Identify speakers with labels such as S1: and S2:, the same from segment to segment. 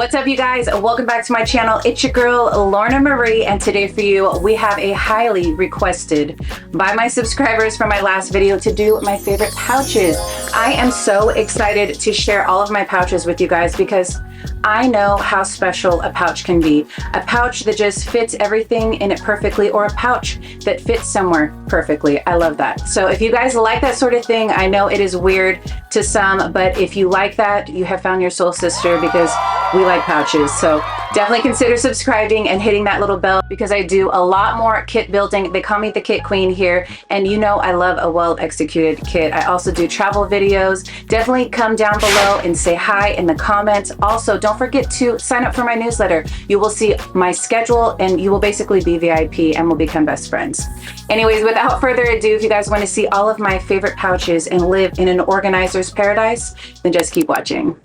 S1: What's up, you guys? Welcome back to my channel. It's your girl Lorna Marie, and today for you we have a highly requested by my subscribers from my last video to do my favorite pouches. I am so excited to share all of my pouches with you guys because I know how special a pouch can be. A pouch that just fits everything in it perfectly, or a pouch that fits somewhere perfectly. I love that. So if you guys like that sort of thing, I know it is weird to some, but if you like that, you have found your soul sister, because we like pouches. So definitely consider subscribing and hitting that little bell, because I do a lot more kit building. They call me the kit queen here, and you know I love a well executed kit. I also do travel videos. Definitely come down below and say hi in the comments. Also, don't forget to sign up for my newsletter. You will see my schedule and you will basically be VIP and we'll become best friends. Anyways, without further ado, if you guys want to see all of my favorite pouches and live in an organizer's paradise, then just keep watching.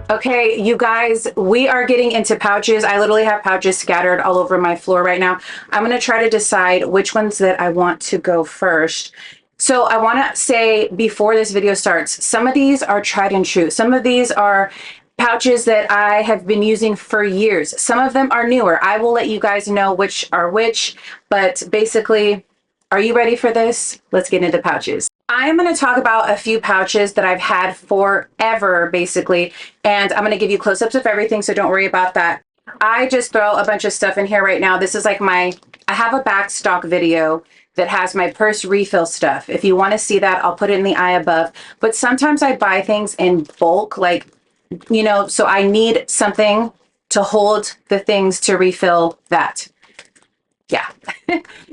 S1: Okay, you guys, we are getting into pouches. I literally have pouches scattered all over my floor right now. I'm going to try to decide which ones that I want to go first. So I want to say before this video starts, some of these are tried and true. Some of these are pouches that I have been using for years. Some of them are newer. I will let you guys know which are which, but basically, are you ready for this? Let's get into pouches. I'm going to talk about a few pouches that I've had forever, basically, and I'm going to give you close-ups of everything, so don't worry about that. I just throw a bunch of stuff in here right now. This is like I have a back stock video that has my purse refill stuff. If you want to see that, I'll put it in the eye above. But sometimes I buy things in bulk, like, you know, so I need something to hold the things to refill that. Yeah.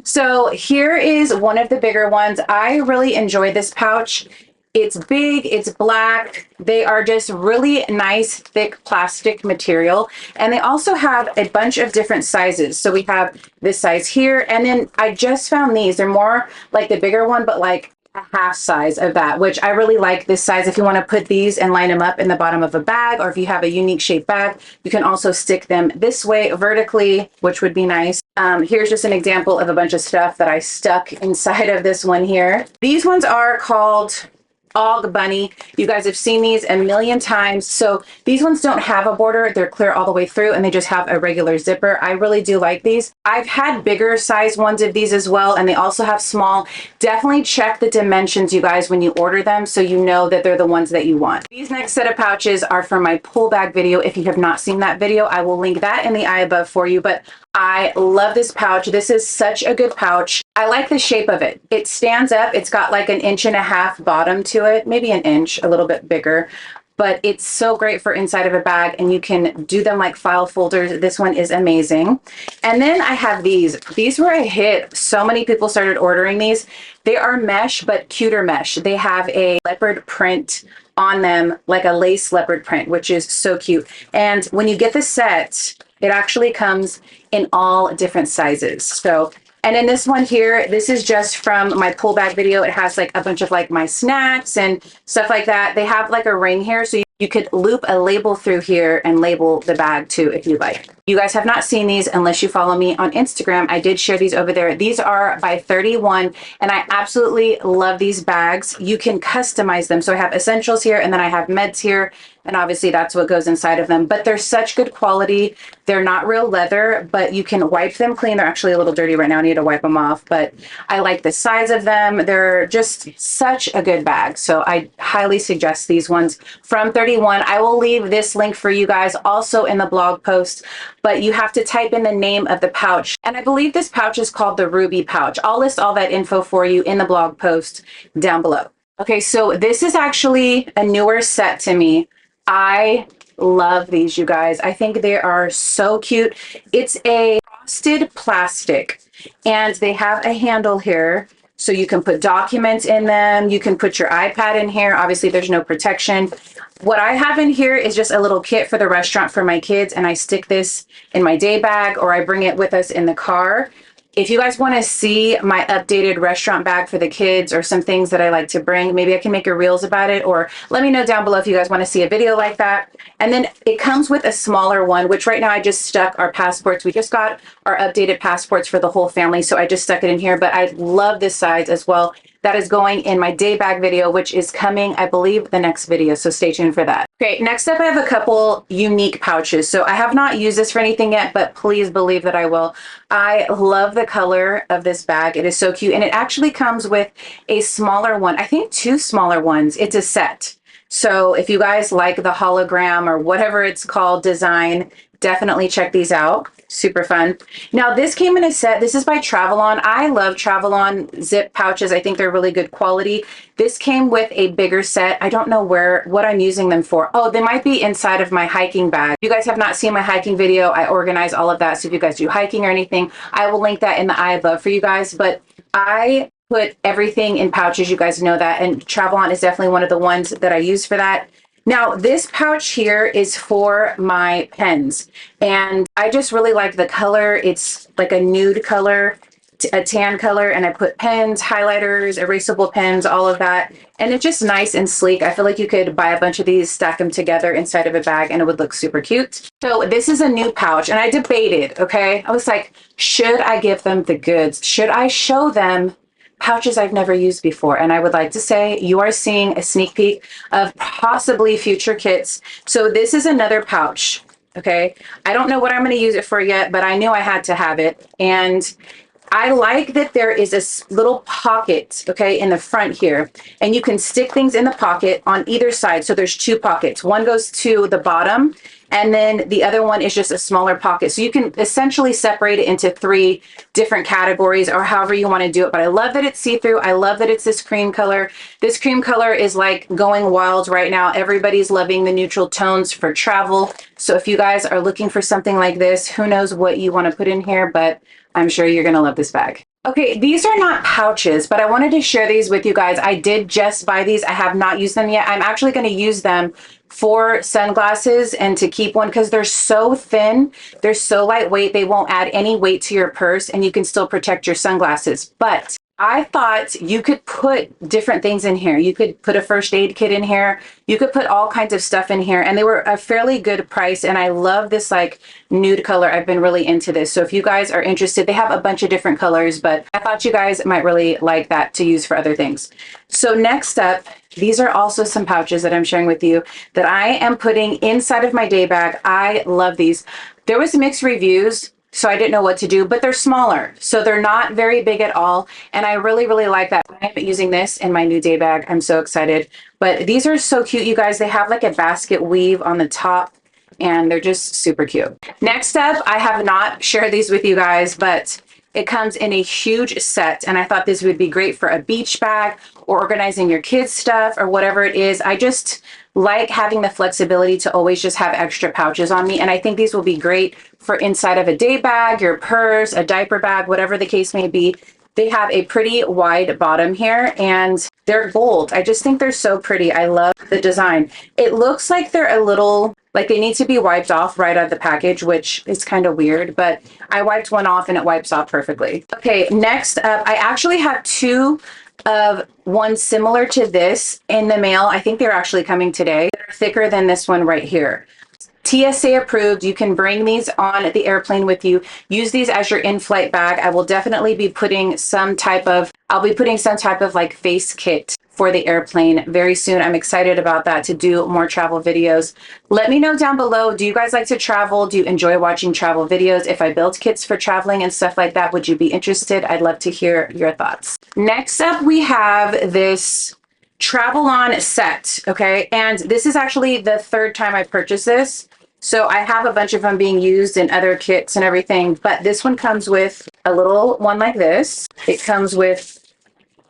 S1: So here is one of the bigger ones. I really enjoy this pouch. It's big, it's black. They are just really nice, thick plastic material. And they also have a bunch of different sizes. So we have this size here. And then I just found these. They're more like the bigger one, but like a half size of that, which I really like this size. If you want to put these and line them up in the bottom of a bag, or if you have a unique shaped bag, you can also stick them this way vertically, which would be nice. Here's just an example of a bunch of stuff that I stuck inside of this one here. These ones are called Og Bunny. You guys have seen these a million times. So these ones don't have a border. They're clear all the way through, and they just have a regular zipper. I really do like these. I've had bigger size ones of these as well, and they also have small. Definitely check the dimensions, you guys, when you order them, so you know that they're the ones that you want. These next set of pouches are for my pull bag video. If you have not seen that video, I will link that in the eye above for you. But I love this pouch. This is such a good pouch. I like the shape of it. It stands up. It's got like an 1.5 inch bottom to it, maybe an inch, a little bit bigger, but it's so great for inside of a bag, and you can do them like file folders. This one is amazing. And then I have these. These were a hit. So many people started ordering these. They are mesh, but cuter mesh. They have a leopard print on them, like a lace leopard print, which is so cute. And when you get the set, it actually comes in all different sizes. So, and in this one here, this is just from my pull bag video. It has like a bunch of like my snacks and stuff like that. They have like a ring here, so you could loop a label through here and label the bag too if you like. You guys have not seen these unless you follow me on Instagram. I did share these over there. These are by 31, and I absolutely love these bags. You can customize them. So I have essentials here, and then I have meds here, and obviously that's what goes inside of them. But they're such good quality. They're not real leather, but you can wipe them clean. They're actually a little dirty right now. I need to wipe them off, but I like the size of them. They're just such a good bag. So I highly suggest these ones from 31. I will leave this link for you guys also in the blog post, but you have to type in the name of the pouch. And I believe this pouch is called the Ruby pouch. I'll list all that info for you in the blog post down below. Okay, so this is actually a newer set to me. I love these, you guys. I think they are so cute. It's a frosted plastic, and they have a handle here, so you can put documents in them. You can put your iPad in here. Obviously, there's no protection. What I have in here is just a little kit for the restaurant for my kids, and I stick this in my day bag, or I bring it with us in the car. If you guys want to see my updated restaurant bag for the kids, or some things that I like to bring, maybe I can make a reels about it, or let me know down below if you guys want to see a video like that. And then it comes with a smaller one, which right now I just stuck our passports. We just got our updated passports for the whole family, so I just stuck it in here, but I love this size as well. that is going in my day bag video, which is coming, I believe, the next video. So stay tuned for that. Okay, next up, I have a couple unique pouches. So I have not used this for anything yet, but please believe that I will. I love the color of this bag. It is so cute. And it actually comes with a smaller one. I think 2 smaller ones. It's a set. So if you guys like the hologram or whatever it's called design, definitely check these out. Super fun. Now this came in a set. This is by Travelon. I love Travelon zip pouches. I think they're really good quality. This came with a bigger set. I don't know what I'm using them for. Oh, they might be inside of my hiking bag. If you guys have not seen my hiking video, I organize all of that. So if you guys do hiking or anything, I will link that in the eye above for you guys. But I put everything in pouches, you guys know that, and Travelon is definitely one of the ones that I use for that. Now this pouch here is for my pens, and I just really like the color. It's like a nude color, a tan color, and I put pens, highlighters, erasable pens, all of that, and it's just nice and sleek. I feel like you could buy a bunch of these, stack them together inside of a bag, and it would look super cute. So this is a new pouch, and I debated, okay? I was like, should I give them the goods? Should I show them pouches I've never used before? And I would like to say you are seeing a sneak peek of possibly future kits. So this is another pouch, okay? I don't know what I'm going to use it for yet, but I knew I had to have it. And I like that there is a little pocket, okay, in the front here, and you can stick things in the pocket on either side. So there's 2 pockets. One goes to the bottom, and then the other one is just a smaller pocket. So you can essentially separate it into 3 different categories, or however you want to do it. But I love that it's see-through. I love that it's this cream color. This cream color is like going wild right now. Everybody's loving the neutral tones for travel. So if you guys are looking for something like this, who knows what you want to put in here, but I'm sure you're going to love this bag. Okay, these are not pouches, but I wanted to share these with you guys. I did just buy these. I have not used them yet. I'm actually going to use them for sunglasses and to keep one because they're so thin. They're so lightweight. They won't add any weight to your purse, and you can still protect your sunglasses. But I thought you could put different things in here. You could put a first aid kit in here. You could put all kinds of stuff in here, and they were a fairly good price. And I love this like nude color. I've been really into this. So if you guys are interested, they have a bunch of different colors, but I thought you guys might really like that to use for other things. So next up, these are also some pouches that I'm sharing with you that I am putting inside of my day bag. I love these. There was mixed reviews, so I didn't know what to do, but they're smaller. So they're not very big at all. And I really, really like that. I'm using this in my new day bag. I'm so excited. But these are so cute, you guys. They have like a basket weave on the top, and they're just super cute. Next up, I have not shared these with you guys, but it comes in a huge set, and I thought this would be great for a beach bag or organizing your kids' stuff or whatever it is. I just like having the flexibility to always just have extra pouches on me, and I think these will be great for inside of a day bag, your purse, a diaper bag, whatever the case may be. They have a pretty wide bottom here, and they're gold. I just think they're so pretty. I love the design. It looks like they're a little, like they need to be wiped off right out of the package, which is kind of weird, but I wiped one off and it wipes off perfectly. Okay, next up, I actually have 2 of one similar to this in the mail. I think they're actually coming today. They're thicker than this one right here. TSA approved. You can bring these on the airplane with you. Use these as your in-flight bag. I will definitely be putting some type of, like face kit for the airplane very soon. I'm excited about that, to do more travel videos. Let me know down below, do you guys like to travel? Do you enjoy watching travel videos? If I built kits for traveling and stuff like that, would you be interested? I'd love to hear your thoughts. Next up, we have this Travelon set, okay? And this is actually the 3rd time I purchased this. So I have a bunch of them being used in other kits and everything, but this one comes with a little one like this. It comes with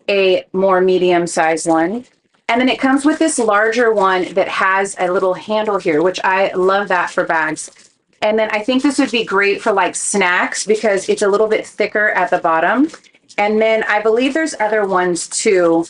S1: a more medium-sized one. And then it comes with this larger one that has a little handle here, which I love that for bags. And then I think this would be great for like snacks because it's a little bit thicker at the bottom. And then I believe there's other ones too.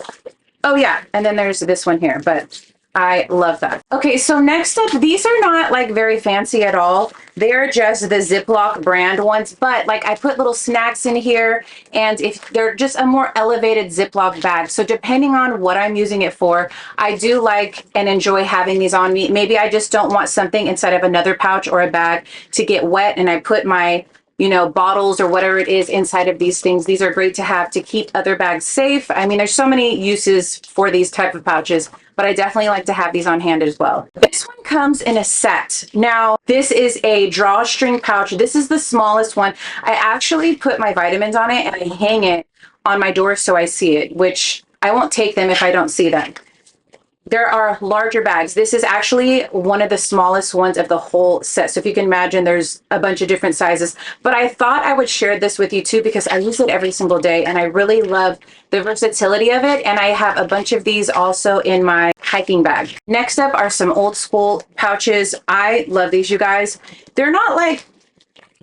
S1: Oh yeah, and then there's this one here, but I love that. Okay, so next up, these are not like very fancy at all. They're just the Ziploc brand ones, but like I put little snacks in here, and if they're just a more elevated Ziploc bag. So depending on what I'm using it for, I do like and enjoy having these on me. Maybe I just don't want something inside of another pouch or a bag to get wet, and I put my you know, bottles or whatever it is inside of these things. These are great to have to keep other bags safe. I mean, there's so many uses for these type of pouches, but I definitely like to have these on hand as well. This one comes in a set. Now, this is a drawstring pouch. This is the smallest one. I actually put my vitamins on it and I hang it on my door so I see it, which I won't take them if I don't see them. There are larger bags. This is actually one of the smallest ones of the whole set. So if you can imagine, there's a bunch of different sizes. But I thought I would share this with you too because I use it every single day and I really love the versatility of it. And I have a bunch of these also in my hiking bag. Next up are some old school pouches. I love these, you guys. They're not like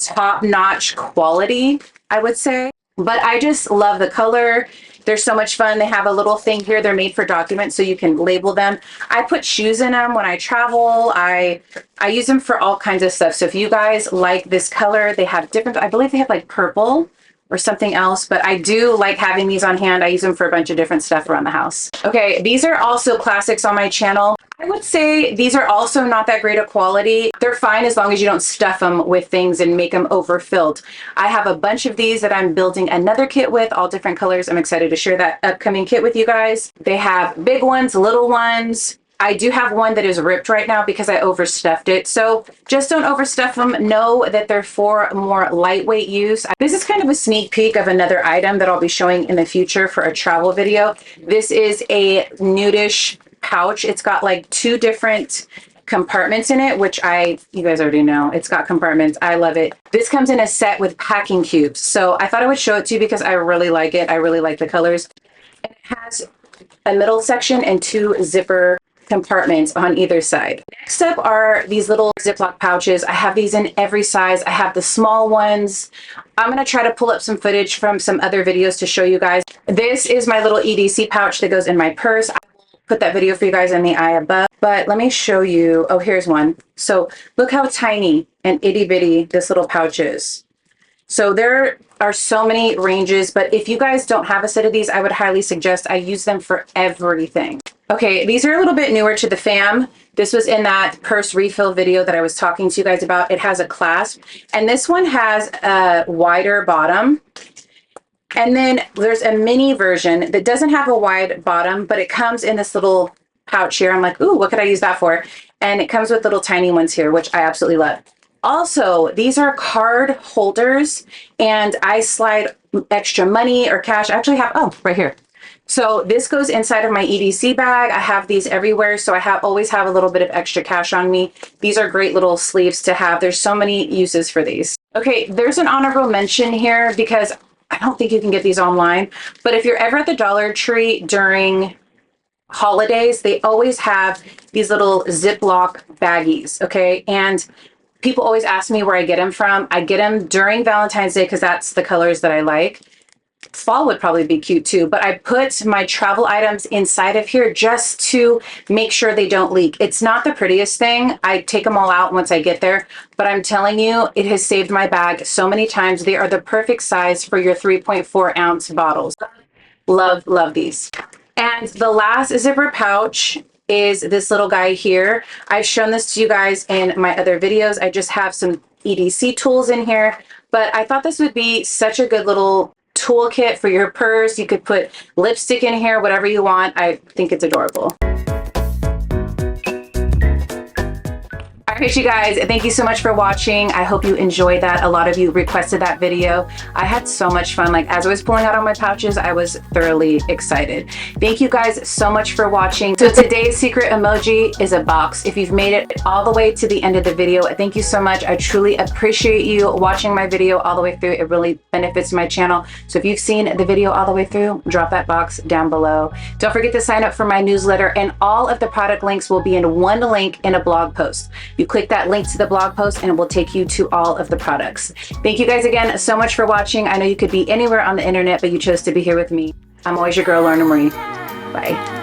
S1: top-notch quality, I would say, but I just love the color. They're so much fun. They have a little thing here. They're made for documents so you can label them. I put shoes in them when I travel. I use them for all kinds of stuff. So if you guys like this color, they have different, I believe they have like purple or something else, but I do like having these on hand. I use them for a bunch of different stuff around the house. Okay, these are also classics on my channel. I would say these are also not that great of quality. They're fine as long as you don't stuff them with things and make them overfilled. I have a bunch of these that I'm building another kit with, all different colors. I'm excited to share that upcoming kit with you guys. They have big ones, little ones. I do have one that is ripped right now because I overstuffed it. So just don't overstuff them. Know that they're for more lightweight use. This is kind of a sneak peek of another item that I'll be showing in the future for a travel video. This is a nudish pouch. It's got like 2 different compartments in it, which you guys already know. It's got compartments. I love it. This comes in a set with packing cubes. So I thought I would show it to you because I really like it. I really like the colors. And it has a middle section and 2 zipper compartments on either side. Next up are these little Ziploc pouches. I have these in every size. I have the small ones. I'm going to try to pull up some footage from some other videos to show you guys. This is my little EDC pouch that goes in my purse. I will put that video for you guys in the eye above, but let me show you. Oh, here's one. So look how tiny and itty bitty this little pouch is. So there are so many ranges, but if you guys don't have a set of these, I would highly suggest I use them for everything. Okay, these are a little bit newer to the fam. This was in that purse refill video that I was talking to you guys about. It has a clasp, and this one has a wider bottom. And then there's a mini version that doesn't have a wide bottom, but it comes in this little pouch here. I'm like, ooh, what could I use that for? And it comes with little tiny ones here, which I absolutely love. Also, these are card holders, and I slide extra money or cash. I actually have, oh, right here. So this goes inside of my EDC bag. I have these everywhere, so I always have a little bit of extra cash on me. These are great little sleeves to have. There's so many uses for these. Okay, there's an honorable mention here because I don't think you can get these online, but if you're ever at the Dollar Tree during holidays, they always have these little Ziploc baggies, okay? And people always ask me where I get them from. I get them during Valentine's Day because that's the colors that I like. Fall would probably be cute too, but I put my travel items inside of here just to make sure they don't leak. It's not the prettiest thing. I take them all out once I get there, but I'm telling you, it has saved my bag so many times. They are the perfect size for your 3.4 ounce bottles. Love, love these. And the last zipper pouch is this little guy here. I've shown this to you guys in my other videos. I just have some EDC tools in here, but I thought this would be such a good little toolkit for your purse. You could put lipstick in here, whatever you want. I think it's adorable. All right, you guys, thank you so much for watching. I hope you enjoyed that. A lot of you requested that video. I had so much fun. Like, as I was pulling out all my pouches, I was thoroughly excited. Thank you guys so much for watching. So today's secret emoji is a box. If you've made it all the way to the end of the video, thank you so much. I truly appreciate you watching my video all the way through. It really benefits my channel. So if you've seen the video all the way through, drop that box down below. Don't forget to sign up for my newsletter, and all of the product links will be in one link in a blog post. You click that link to the blog post and it will take you to all of the products. Thank you guys again so much for watching. I know you could be anywhere on the internet, but you chose to be here with me. I'm always your girl, Lorna. Bye.